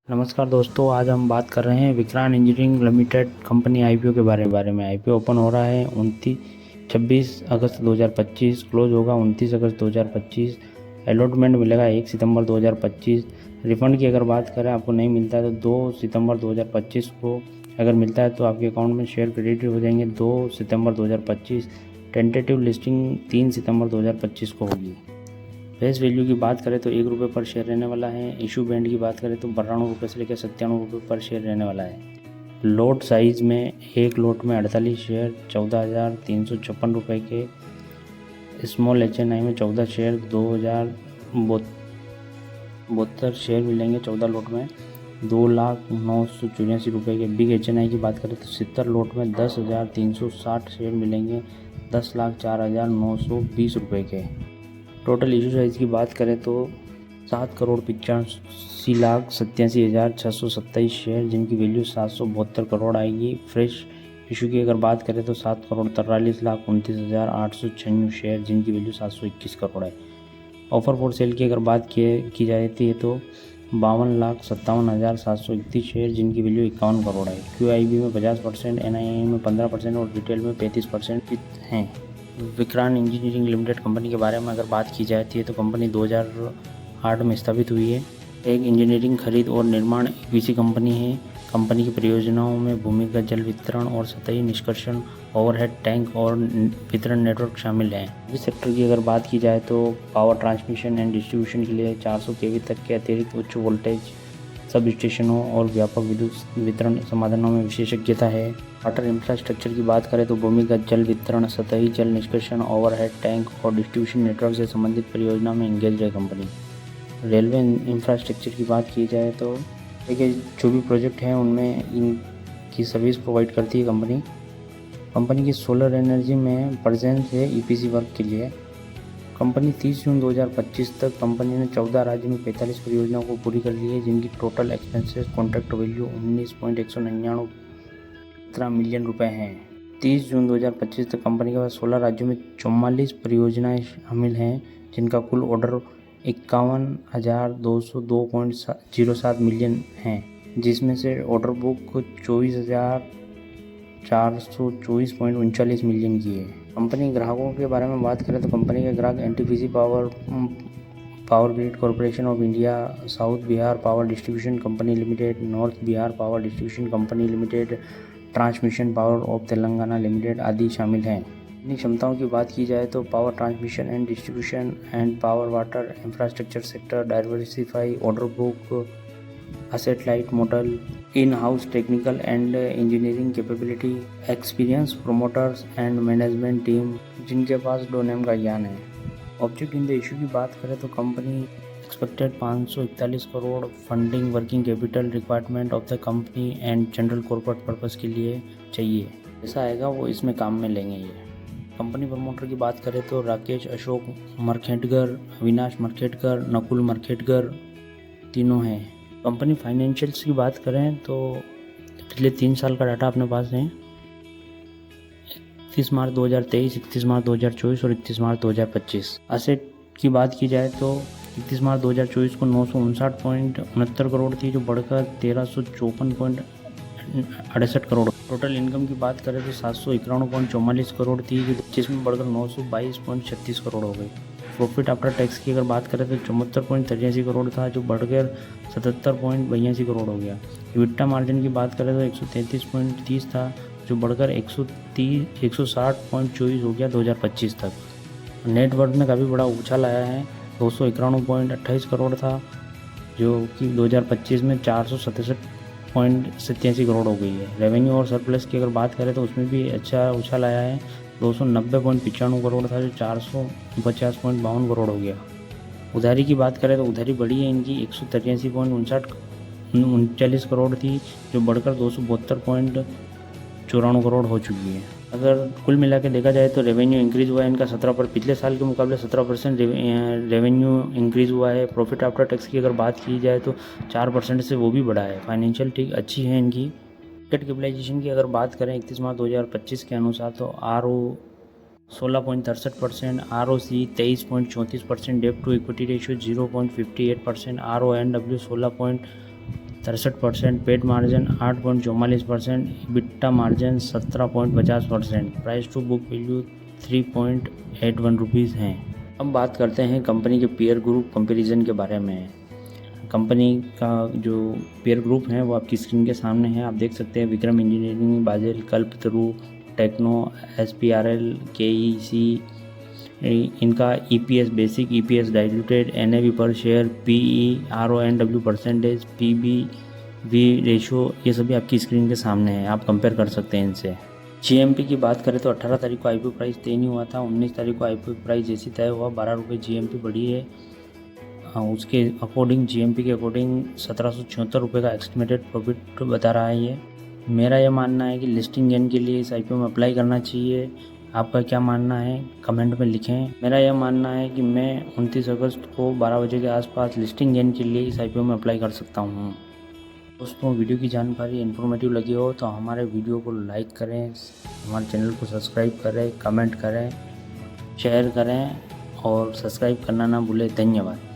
नमस्कार दोस्तों, आज हम बात कर रहे हैं Vikrant engineering limited company IPO के बारे में। आईपीओ ओपन हो रहा है 26 अगस्त 2025, क्लोज होगा 29 अगस्त 2025। अलॉटमेंट मिलेगा 1 सितंबर 2025। रिफंड की अगर बात करें, आपको नहीं मिलता है तो 2 सितंबर 2025 को, अगर मिलता है तो आपके अकाउंट में शेयर क्रेडिट हो जाएंगे 2 सितंबर 2025। टेंटेटिव लिस्टिंग 3 सितंबर 2025 को होगी। फेस वैल्यू की बात करें तो 1 रुपये पर शेयर रहने वाला है। इशू बैंड की बात करें तो 92 रुपये से लेकर 97 रुपये पर शेयर रहने वाला है। लोट साइज़ में एक लोट में 48 शेयर 14,356 रुपये के। स्मॉल HNI में 14 शेयर 2,072 शेयर मिलेंगे 14 लोट में 2,09,84 रुपये के। बिग HNI की बात करें तो 70 लोट में 10,360 शेयर मिलेंगे 10,04,920 रुपये के। टोटल इशू साइज़ की बात करें तो 7,85,87,627 शेयर, जिनकी वैल्यू 772 करोड़ आएगी। फ्रेश इशू की अगर बात करें तो 7,43,29,896 शेयर, जिनकी वैल्यू 721 करोड़ है। ऑफर फॉर सेल की अगर बात की जाती है तो 52,57,731 शेयर, जिनकी वैल्यू 51 करोड़ है। QIB में 50%, NII में 15% और रिटेल में 35% हैं। विक्रांत इंजीनियरिंग लिमिटेड कंपनी के बारे में अगर बात की जाती है तो कंपनी 2008 में स्थापित हुई है। एक इंजीनियरिंग खरीद और निर्माण EPC कंपनी है। कंपनी की परियोजनाओं में भूमिगत जल वितरण और सतही निष्कर्षण, ओवरहेड टैंक और वितरण नेटवर्क शामिल हैं। इस सेक्टर की अगर बात की जाए तो पावर ट्रांसमिशन एंड डिस्ट्रीब्यूशन के लिए 400 kV तक के अतिरिक्त उच्च वोल्टेज सब स्टेशनों और व्यापक विद्युत वितरण समाधानों में विशेषज्ञता है। वाटर इंफ्रास्ट्रक्चर की बात करें तो भूमिगत जल वितरण, सतही जल निष्कर्षण, ओवरहेड टैंक और डिस्ट्रीब्यूशन नेटवर्क से संबंधित परियोजना में इंगेज है कंपनी। रेलवे इंफ्रास्ट्रक्चर की बात की जाए तो देखिए, जो भी प्रोजेक्ट हैं उनमें इनकी सर्विस प्रोवाइड करती है कंपनी। कंपनी की सोलर एनर्जी में प्रेजेंस है EPC वर्क के लिए। कंपनी 30 जून 2025 तक कंपनी ने 14 राज्य में 45 परियोजनाओं को पूरी कर ली है, जिनकी total expenses contract value 19.199 million रुपए हैं। 30 जून 2025 तक कंपनी के पास 16 राज्यों में 44 परियोजनाएं शामिल हैं, जिनका कुल ऑर्डर 51,202.07 मिलियन हैं, जिसमें से ऑर्डर बुक 24,424.39 मिलियन की है। कंपनी ग्राहकों के बारे में बात करें तो कंपनी के ग्राहक NTPC power grid corporation of India, south Bihar power distribution company limited, north Bihar power distribution company limited, transmission power of Telangana limited आदि शामिल हैं। अपनी क्षमताओं की बात की जाए तो power transmission and distribution and power water infrastructure sector, diversify order book, asset light model, in-house technical and engineering capability, experience promoters and management team, जिनके पास डोनेम का ज्ञान है। ऑब्जेक्ट इन द इशू की बात करें तो company expected 541 crore funding working capital requirement of the company and general corporate purpose के लिए चाहिए। जैसा आएगा वो इसमें काम में लेंगे ये। कंपनी प्रमोटर की बात करें तो राकेश अशोक मरखेटकर, अविनाश मरखेटकर, नकुल मरखेटकर तीनों हैं। कंपनी फाइनेंशियल्स की बात करें तो पिछले 3 साल का डाटा अपने पास है। 31 मार्च 2023, 31 मार्च 2024 और 31 मार्च 2025। असेट की बात की जाए तो 31 मार्च 2024 को 959.69 करोड़ थी, जो बढ़कर 1,354.68 करोड़। टोटल इनकम की बात करें तो 791.44 करोड़ थी, जिसमें बढ़कर 922.36 करोड़ हो गई। प्रॉफिट आफ्टर टैक्स की अगर बात करें तो 74.83 करोड़ था, जो बढ़कर 77.82 करोड़ हो गया। इबिट्टा मार्जिन की बात करें तो 133.30 था, जो बढ़कर 160.24 हो गया 2025 तक। नेटवर्थ में काफ़ी बड़ा उछाल आया है। 291.28 करोड़ था, जो कि 2025 में 467.87 करोड़ हो गई है। रेवेन्यू और सरप्लस की अगर बात करें तो उसमें भी अच्छा उछाल आया है। 290.95 करोड़ था, जो 450.52 करोड़ हो गया। उधारी की बात करें तो उधारी बढ़ी है इनकी 183.39 करोड़ थी, जो बढ़कर 272.94 करोड़ हो चुकी है। अगर कुल मिला के देखा जाए तो रेवेन्यू इंक्रीज़ हुआ है इनका 17%, पिछले साल के मुकाबले 17% रेवेन्यू इंक्रीज़ हुआ है। प्रॉफिट आफ्टर टैक्स की अगर बात की जाए तो 4% से वो भी बढ़ा है। फाइनेंशियल ठीक अच्छी है इनकी। मार्केट कैपिटलाइजेशन की अगर बात करें 31 मार्च 2025 के अनुसार तो RO 16.63%, ROC 23.34%, debt to equity ratio 0.58%, RONW 63%, PAT margin 8.44%, EBITDA margin 17.50%, price to book value 3.81 rupees हैं। अब बात करते हैं कंपनी के पीयर ग्रुप कंपैरिजन के बारे में। कंपनी का जो पीयर ग्रुप है वो आपकी स्क्रीन के सामने है। आप देख सकते हैं Vikram engineering, Bajel, Kalpataru, techno, SPRL, KEC। इनका EPS basic, EPS diluted, NAV per share, PE, RONW percentage, PBV ratio, ये सभी आपकी स्क्रीन के सामने है। आप कंपेयर कर सकते हैं इनसे। GMP की बात करें तो 18 तारीख को IPO प्राइस तय नहीं हुआ था। 19 तारीख को IPO प्राइस जैसी तय हुआ 12 रुपये GMP बढ़ी है। उसके अकॉर्डिंग GMP के अकॉर्डिंग 1776 रुपये का एस्टिमेटेड प्रॉफिट बता रहा है ये। मेरा यह मानना है कि लिस्टिंग गेन के लिए इस IPO में अप्लाई करना चाहिए। आपका क्या मानना है कमेंट में लिखें। मेरा यह मानना है कि मैं 29 अगस्त को 12 बजे के आसपास लिस्टिंग गेन के लिए इस IPO में अप्लाई कर सकता हूँ। दोस्तों, वीडियो की जानकारी इन्फॉर्मेटिव लगी हो तो हमारे वीडियो को लाइक करें, हमारे चैनल को सब्सक्राइब करें, कमेंट करें, शेयर करें और सब्सक्राइब करना ना भूलें। धन्यवाद।